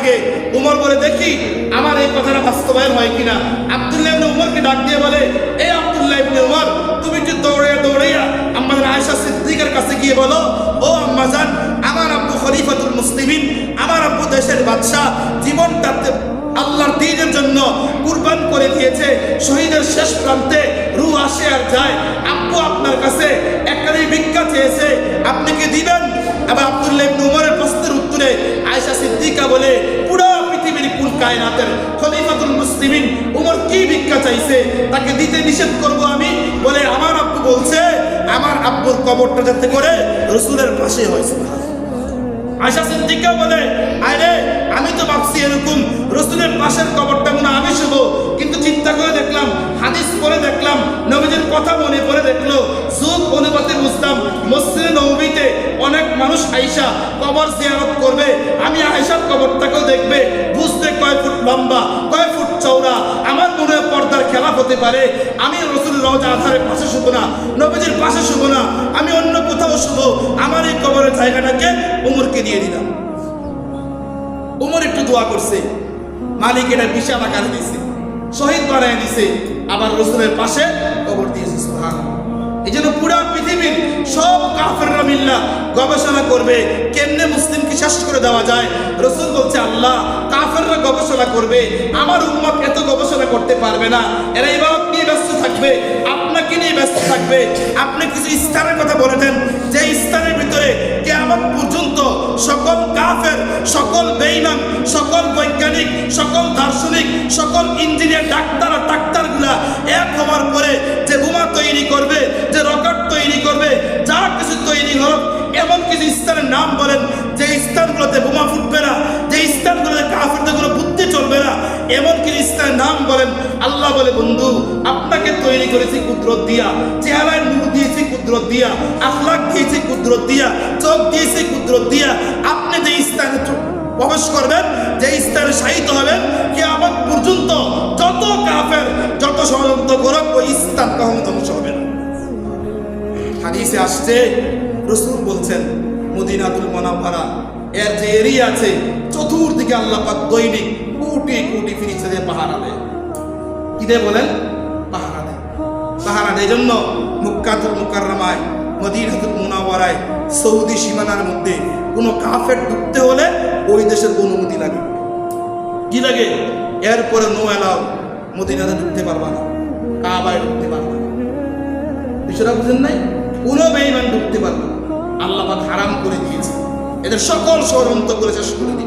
থাকে। উমর বলে, দেখি আমার এই কথাটা বাস্তবায়ন হয় কিনা। আব্দুল্লাহ ইবনে উমরকে ডাক দিয়ে বলে, এই আব্দুল্লাহ ইবনে উমর, তুমি একটু দৌড়াইয়া আমাদের আয়েশা সিদ্দিকার কাছে গিয়ে বলো, ও আম্মাজান, আমার আব্বু খলিফাতুল মুসলিমিন, আমার আব্বু দেশের বাদশাহ, জীবনটাতে আল্লাহর দ্বীনের জন্য কুরবান করে দিয়েছে। শহীদের শেষ প্রান্তে রূহ আসে আর যায়। আব্বু আপনার কাছে একটাই ভিক্ষা চেয়েছে, আপনি কি দিবেন? আবার আব্দুল্লাহ ইবনে উমরের প্রশ্নের উত্তরে আয়েশা সিদ্দিকা বলে, পুরো পৃথিবীর কুল কায়নাতের খলিফাতুল মুসলিমিন উমর কি ভিক্ষা চাইছে, তাকে দিতে নিষেধ করব আমি? বলে, আমার আব্বু বলছে আমার আব্বুর কবরটা যাতে করে রাসূলের পাশে হয়েছে। আয়েশা সিদ্দিকা বলে, আরে আমি তো ভাবছি এরকম রাসূলের পাশের কবরটা মনে আমি শুভ, কিন্তু চিন্তা করে দেখলাম, হাদিস পড়ে দেখলাম, নবীজির কথা মনে পড়ে দেখলো, যুগ অনুপাতে বুঝলাম মসজিদে নববীতে অনেক মানুষ আয়েশা কবর জিয়ারত করবে, আমি আয়েশার কবরটাকেও দেখবে, বুঝতে কয় ফুট লম্বা, কয় ফুট চওড়া, আমার মনে হয় পর্দার খেলাফ হতে পারে। আমি রাসূলের রওজা আধারের পাশে শুভ না, নবীজির পাশে শুভ না, আমি অন্য কোথাও শুভ। আমার এই কবরের জায়গাটাকে উমরকে দিয়ে দিলাম। উমর একটু দোয়া করছে, মালিক এটা বিশাল আকারে দিয়েছে, শহীদ বানায় দিছে, আবার রাসূলের পাশে কবর দিয়েছে। সুবহানাল্লাহ। এই জন্য পুরা পৃথিবীর সব কাফেররা মিল্লা গবেষণা করবে কেমনে মুসলিমকে শেষ করে দেওয়া যায়। রাসূল বলছে, আল্লাহ, কাফেররা গবেষণা করবে, আমার উম্মত এত গবেষণা করতে পারবে না, এরা ইবাদত নিয়ে ব্যস্ত থাকবে, আপনাকে নিয়ে ব্যস্ত থাকবে। আপনি কিছু স্থানের কথা বলে দেন, যে স্থানের ভিতরে কিয়ামত পর্যন্ত সকল কাফের, সকল বেঈমান, সকল বৈজ্ঞানিক, সকল দার্শনিক, সকল ইঞ্জিনিয়ার, ডাক্তারগুলা এক হওয়ার পরে যে বোমা তৈরি করবে, যে রকেট তৈরি করবে, যা কিছু তৈরি হোক, এমন কিছু স্থানের নাম বলেন যে স্থানগুলোতে বোমা ফুটবে না, যে স্থানগুলোতে কাফেরদের কোনো বুদ্ধি চলবে না, এমন কিছু স্থানের নাম বলেন। আল্লাহ বলে, বন্ধু, আপনাকে তৈরি করেছি কুদরত দিয়া, চেহারায় নূর দিয়েছি কুদরত দিয়া, আখলাক দিয়েছি কুদরত দিয়া, চোখ দিয়েছি কুদরত দিয়া। আপনি যে স্থানে প্রবেশ করবেন, যে স্থানে শায়িত হবেন, কিয়ামত পর্যন্ত যত কাফের, যত ষড়যন্ত্র করুক, ওই স্থান কখনো ধ্বংস হবে না। হাদিসে আসছে, রাসূল বলছেন, মদিনাতুল মুনাওয়ারা এর যে এরিয়া আছে, চতুর্দিকে আল্লাহ পাক দৈনিক কোটি কোটি ফেরেশতা দিয়ে পাহারা দেয়। কি দেয় বলেন? পাহারা দেয়। পাহারা দেয়। এই জন্য মক্কাতুল মুকাররমায়, মদিনাতুল মুনাওয়ারায়, সৌদি সীমানার মধ্যে কোনো কাফের ঢুকতে হলে ওই দেশের অনুমতি লাগে। কি লাগে? এরপরে নো অ্যালাউ, মদিনাতে ঢুকতে পারবা না, কাবায় ঢুকতে পারবা না। বিষয়টা বুঝেন নাই? কোনো বেঈমান ঢুকতে পারবে না, আল্লাহ পাক হারাম করে দিয়েছে। এদের সকল ষড়যন্ত্র করে শেষ করে দিয়েছে।